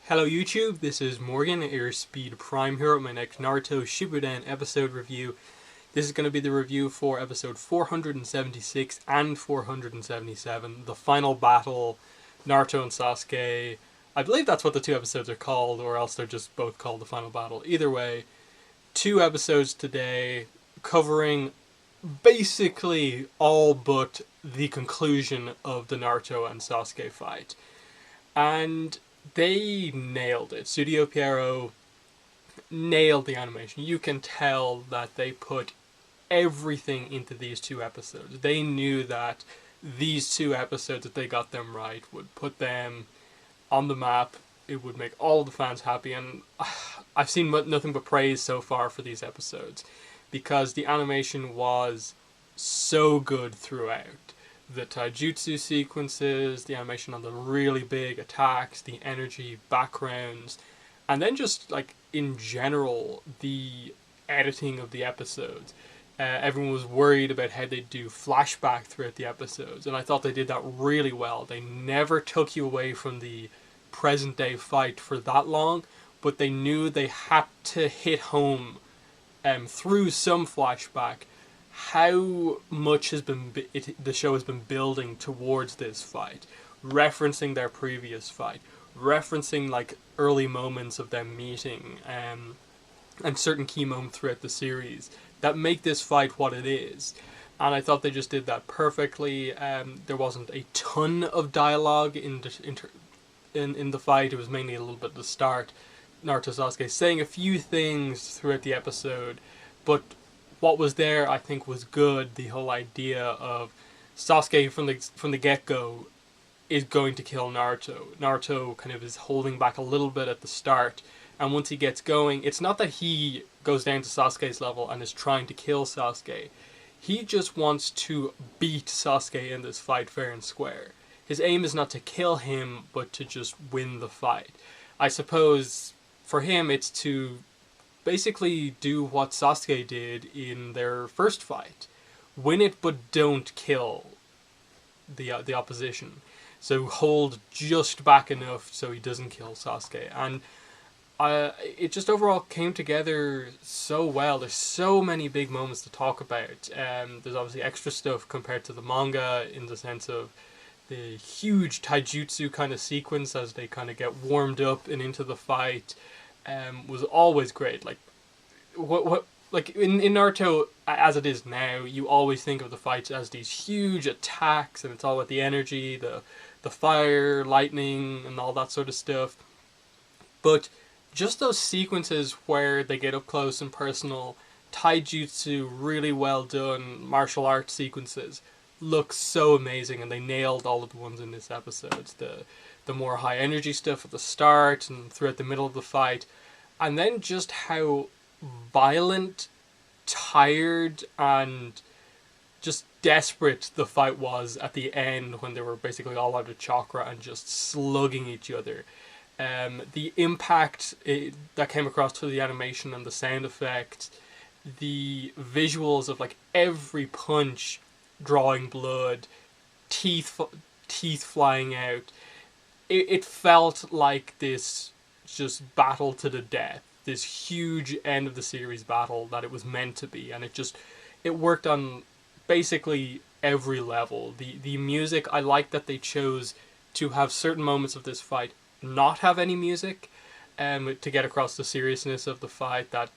Hello YouTube, this is Morgan at Airspeed Prime here with my next Naruto Shippuden episode review. This is going to be the review for episode 476 and 477, the final battle, Naruto and Sasuke. I believe that's what the two episodes are called, or else they're just both called the final battle. Either way, two episodes today covering basically all but the conclusion of the Naruto and Sasuke fight. And they nailed it. Studio Pierrot nailed the animation. You can tell that they put everything into these two episodes. They knew that these two episodes, if they got them right, would put them on the map. It would make all the fans happy, and I've seen nothing but praise so far for these episodes because the animation was so good throughout. The taijutsu sequences, the animation on the really big attacks, the energy backgrounds, and then just like in general the editing of the episodes. Everyone was worried about how they'd do flashback throughout the episodes, and I thought they did that really well. They never took you away from the present day fight for that long, but they knew they had to hit home through some flashback how much the show has been building towards this fight, referencing their previous fight, referencing like early moments of them meeting, and certain key moments throughout the series that make this fight what it is. And I thought they just did that perfectly. There wasn't a ton of dialogue in the fight. It was mainly a little bit at the start. Naruto Sasuke saying a few things throughout the episode, but what was there, I think, was good. The whole idea of Sasuke from the get-go is going to kill Naruto. Naruto kind of is holding back a little bit at the start, and once he gets going, it's not that he goes down to Sasuke's level and is trying to kill Sasuke. He just wants to beat Sasuke in this fight fair and square. His aim is not to kill him, but to just win the fight. I suppose for him it's to basically do what Sasuke did in their first fight. Win it, but don't kill the opposition. So hold just back enough so he doesn't kill Sasuke. And it just overall came together so well. There's so many big moments to talk about. There's obviously extra stuff compared to the manga in the sense of the huge taijutsu kind of sequence as they kind of get warmed up and into the fight. Was always great. Like like in Naruto as it is now, you always think of the fights as these huge attacks, and it's all about the energy, the fire, lightning, and all that sort of stuff. But just those sequences where they get up close and personal, taijutsu, really well done martial arts sequences, look so amazing, and they nailed all of the ones in this episode. The more high energy stuff at the start and throughout the middle of the fight, and then just how violent, tired, and just desperate the fight was at the end when they were basically all out of chakra and just slugging each other. The impact that came across through the animation and the sound effects, the visuals of like every punch drawing blood, teeth flying out. It felt like this just battle to the death, this huge end of the series battle that it was meant to be, and it worked on basically every level. The music, I like that they chose to have certain moments of this fight not have any music, to get across the seriousness of the fight, that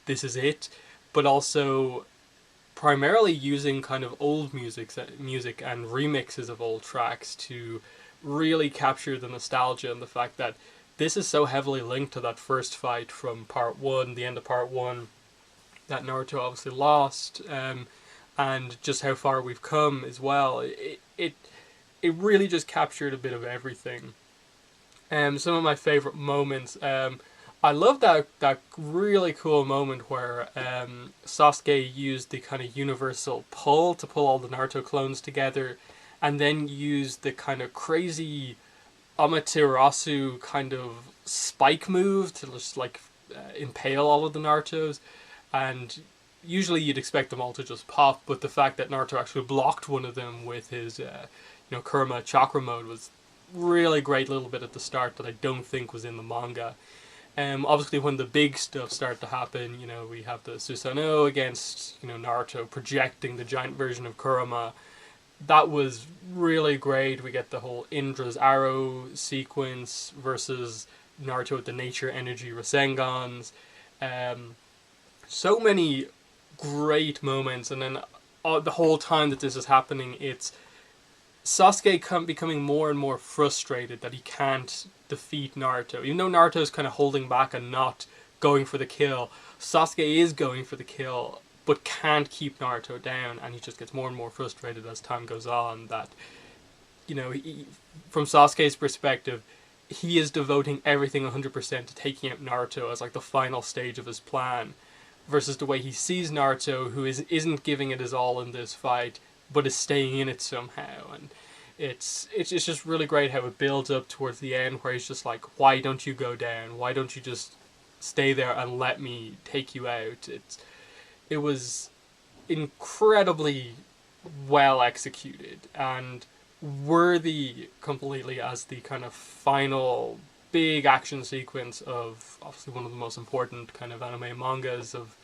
this is it, but also primarily using kind of old music and remixes of old tracks to really capture the nostalgia and the fact that this is so heavily linked to that first fight from part 1, the end of part 1, that Naruto obviously lost, and just how far we've come as well. It really just captured a bit of everything. Some of my favourite moments, I love that really cool moment where Sasuke used the kind of universal pull to pull all the Naruto clones together, and then used the kind of crazy Amaterasu kind of spike move to just like impale all of the Narutos. And usually you'd expect them all to just pop, but the fact that Naruto actually blocked one of them with his Kurama chakra mode was really great little bit at the start that I don't think was in the manga. Obviously, when the big stuff started to happen, you know, we have the Susanoo against, you know, Naruto projecting the giant version of Kurama. That was really great. We get the whole Indra's arrow sequence versus Naruto with the nature energy Rasengans. So many great moments, and then the whole time that this is happening, it's Sasuke becoming more and more frustrated that he can't defeat Naruto. Even though Naruto's kind of holding back and not going for the kill, Sasuke is going for the kill, but can't keep Naruto down, and he just gets more and more frustrated as time goes on. That, you know, from Sasuke's perspective, he is devoting everything 100% to taking out Naruto as like the final stage of his plan, versus the way he sees Naruto, who isn't giving it his all in this fight, but is staying in it somehow. And it's just really great how it builds up towards the end, where he's just like, why don't you go down? Why don't you just stay there and let me take you out? It was incredibly well executed and worthy completely as the kind of final big action sequence of obviously one of the most important kind of anime mangas of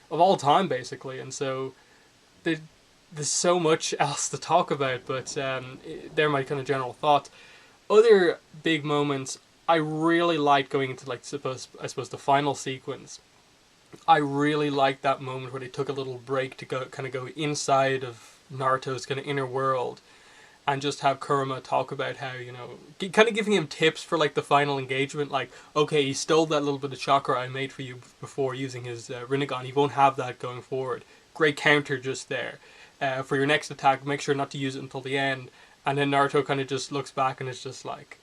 all time, basically. And so there's so much else to talk about, but they're my kind of general thoughts. Other big moments, I really liked going into, like, I suppose the final sequence. I really liked that moment where they took a little break to go inside of Naruto's kind of inner world, and just have Kurama talk about how, you know, kind of giving him tips for, like, the final engagement. Like, okay, he stole that little bit of chakra I made for you before using his Rinnegan. He won't have that going forward. Great counter just there. For your next attack, make sure not to use it until the end. And then Naruto kind of just looks back and it's just like,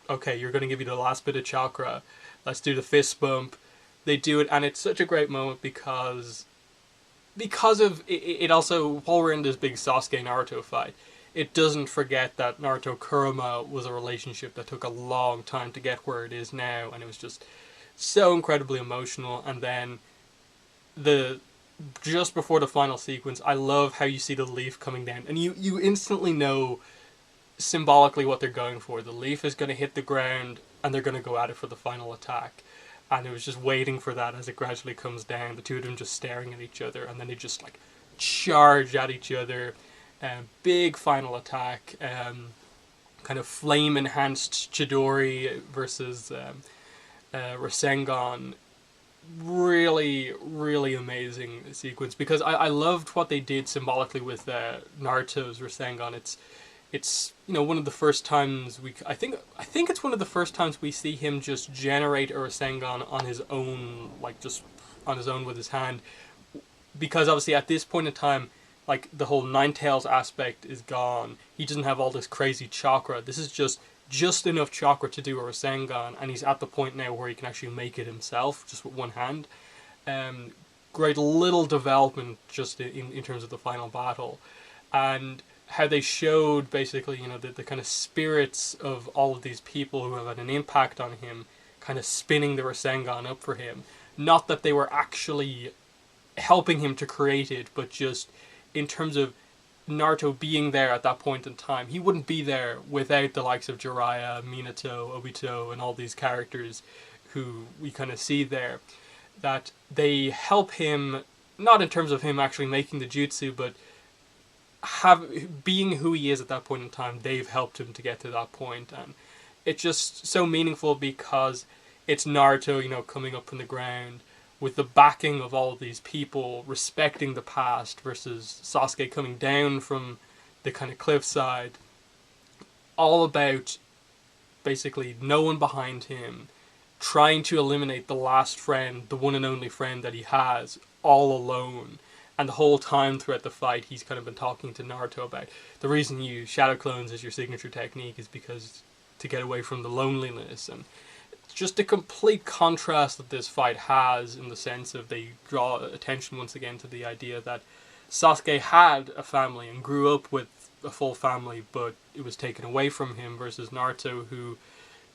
okay, you're going to give you the last bit of chakra. Let's do the fist bump. They do it, and it's such a great moment because of it also, while we're in this big Sasuke-Naruto fight, it doesn't forget that Naruto-Kurama was a relationship that took a long time to get where it is now, and it was just so incredibly emotional. And then just before the final sequence, I love how you see the leaf coming down, and you instantly know symbolically what they're going for. The leaf is going to hit the ground, and they're going to go at it for the final attack. And it was just waiting for that as it gradually comes down, the two of them just staring at each other, and then they just, like, charge at each other. Big final attack, kind of flame-enhanced Chidori versus Rasengan. Really, really amazing sequence, because I loved what they did symbolically with Naruto's Rasengan. It's you know, one of the first times I think it's one of the first times we see him just generate a Rasengan on his own, like just on his own with his hand, because obviously at this point in time, like, the whole Nine Tails aspect is gone. He doesn't have all this crazy chakra. This is just enough chakra to do a Rasengan, and he's at the point now where he can actually make it himself, just with one hand. Great little development just in terms of the final battle, and how they showed basically, you know, the kind of spirits of all of these people who have had an impact on him, kind of spinning the Rasengan up for him. Not that they were actually helping him to create it, but just in terms of Naruto being there at that point in time. He wouldn't be there without the likes of Jiraiya, Minato, Obito, and all these characters who we kind of see there. That they help him, not in terms of him actually making the jutsu, but being who he is at that point in time, they've helped him to get to that point. And it's just so meaningful because it's Naruto, you know, coming up from the ground with the backing of all of these people respecting the past, versus Sasuke coming down from the kind of cliffside, all about basically no one behind him, trying to eliminate the last friend, the one and only friend that he has, all alone. And the whole time throughout the fight, he's kind of been talking to Naruto about the reason you shadow clones as your signature technique is because to get away from the loneliness. And just a complete contrast that this fight has, in the sense of they draw attention once again to the idea that Sasuke had a family and grew up with a full family, but it was taken away from him, versus Naruto, who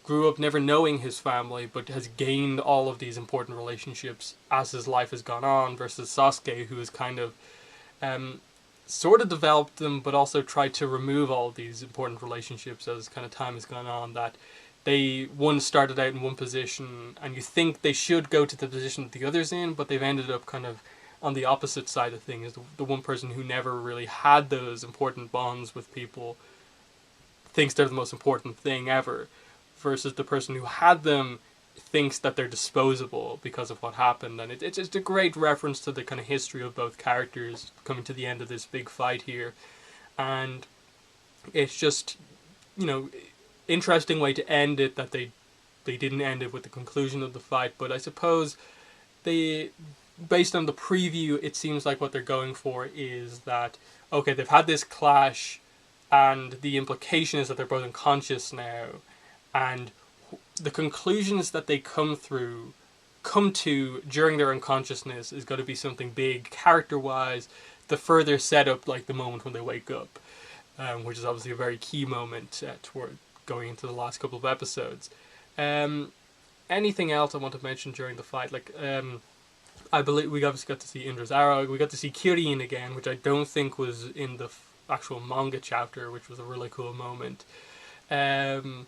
grew up never knowing his family, but has gained all of these important relationships as his life has gone on, versus Sasuke, who is kind of sort of developed them, but also tried to remove all of these important relationships as kind of time has gone on. That they one started out in one position, and you think they should go to the position that the other's in, but they've ended up kind of on the opposite side of things. The one person who never really had those important bonds with people thinks they're the most important thing ever, versus the person who had them thinks that they're disposable because of what happened. And it's just a great reference to the kind of history of both characters coming to the end of this big fight here. And it's just, you know, interesting way to end it, that they didn't end it with the conclusion of the fight. But I suppose they, based on the preview, it seems like what they're going for is that, okay, they've had this clash, and the implication is that they're both unconscious now, and the conclusions that they come to during their unconsciousness is going to be something big character-wise, the further setup, like the moment when they wake up, which is obviously a very key moment toward going into the last couple of episodes. Anything else I want to mention during the fight? Like, I believe we obviously got to see Indra's arrow. We got to see Kirin again, which I don't think was in the actual manga chapter, which was a really cool moment. And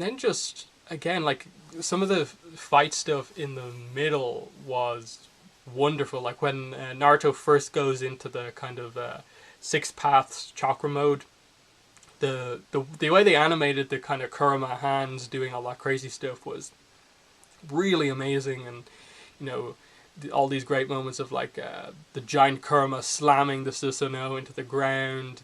then just, again, like, some of the fight stuff in the middle was wonderful. Like when Naruto first goes into the kind of Six Paths chakra mode, the way they animated the kind of Kurama hands doing all that crazy stuff was really amazing. And, you know, all these great moments of like the giant Kurama slamming the Susanoo into the ground,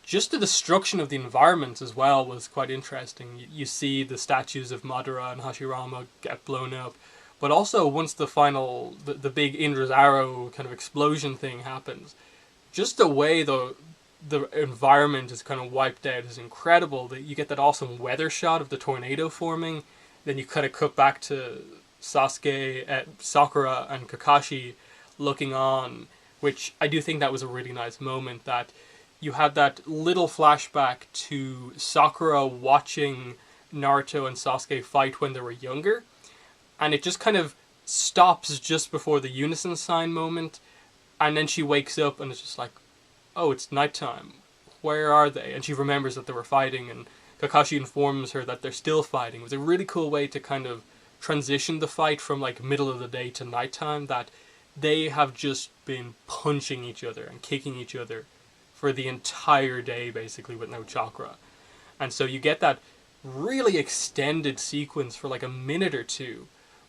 just the destruction of the environment as well was quite interesting. You see the statues of Madara and Hashirama get blown up, but also once the final, the big Indra's arrow kind of explosion thing happens, just the way the environment is kind of wiped out is incredible. That you get that awesome weather shot of the tornado forming, then you kind of cut back to Sasuke, Sakura and Kakashi looking on, which I do think that was a really nice moment, that you had that little flashback to Sakura watching Naruto and Sasuke fight when they were younger, and it just kind of stops just before the unison sign moment, and then she wakes up and it's just like, oh, it's nighttime. Where are they? And she remembers that they were fighting, and Kakashi informs her that they're still fighting. It was a really cool way to kind of transition the fight from like middle of the day to nighttime, that they have just been punching each other and kicking each other for the entire day, basically, with no chakra. And so you get that really extended sequence for like a minute or two,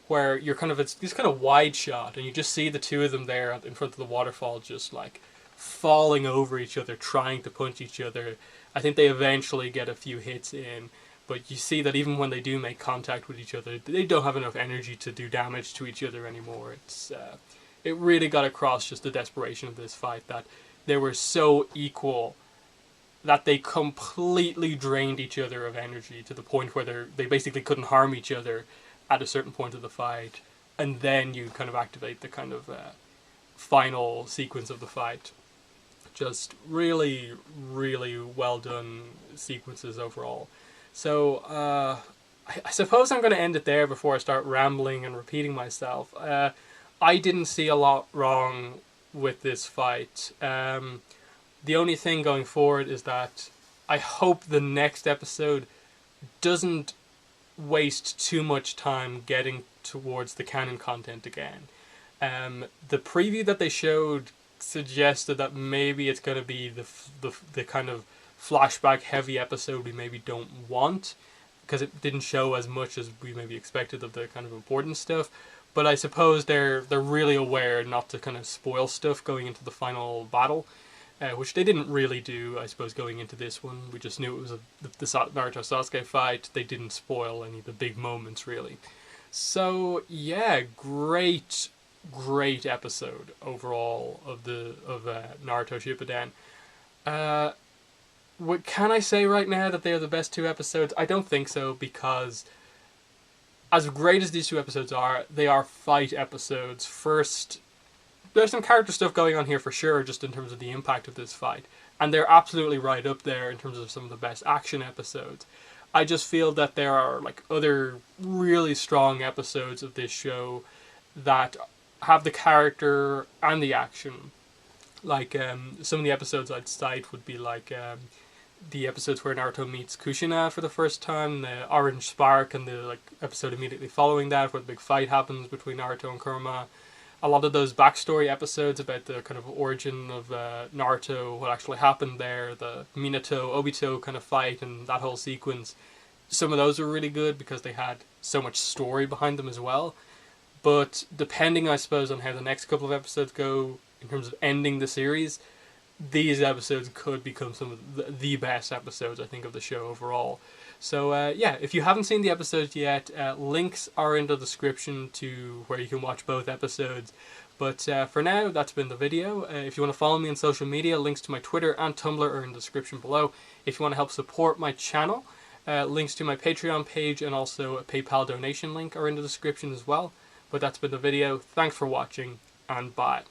where you're kind of, it's this kind of wide shot, and you just see the two of them there in front of the waterfall, just like falling over each other, trying to punch each other. I think they eventually get a few hits in, but you see that even when they do make contact with each other, they don't have enough energy to do damage to each other anymore. It really got across just the desperation of this fight, that they were so equal that they completely drained each other of energy to the point where they basically couldn't harm each other at a certain point of the fight, and then you kind of activate the kind of final sequence of the fight. Just really, really well done sequences overall. So I suppose I'm going to end it there before I start rambling and repeating myself. I didn't see a lot wrong with this fight. The only thing going forward is that I hope the next episode doesn't waste too much time getting towards the canon content again. The preview that they showed suggested that maybe it's going to be the kind of flashback heavy episode we maybe don't want, because it didn't show as much as we maybe expected of the kind of important stuff. But I suppose they're really aware not to kind of spoil stuff going into the final battle, which they didn't really do, I suppose, going into this one. We just knew it was the Naruto Sasuke fight. They didn't spoil any of the big moments, really. So yeah, great episode overall of Naruto Shippuden. What can I say right now, that they are the best two episodes? I don't think so, because as great as these two episodes are, they are fight episodes. First, there's some character stuff going on here for sure, just in terms of the impact of this fight, and they're absolutely right up there in terms of some of the best action episodes. I just feel that there are like other really strong episodes of this show that have the character and the action Like, some of the episodes I'd cite would be like the episodes where Naruto meets Kushina for the first time, the Orange Spark, and the like episode immediately following that, where the big fight happens between Naruto and Kurama. A lot of those backstory episodes about the kind of origin of Naruto, what actually happened there, the Minato Obito kind of fight, and that whole sequence. Some of those were really good because they had so much story behind them as well. But depending, I suppose, on how the next couple of episodes go in terms of ending the series, these episodes could become some of the best episodes, I think, of the show overall. So yeah, if you haven't seen the episodes yet, links are in the description to where you can watch both episodes. But for now, that's been the video. If you want to follow me on social media, links to my Twitter and Tumblr are in the description below. If you want to help support my channel, links to my Patreon page and also a PayPal donation link are in the description as well. But that's been the video. Thanks for watching, and bye.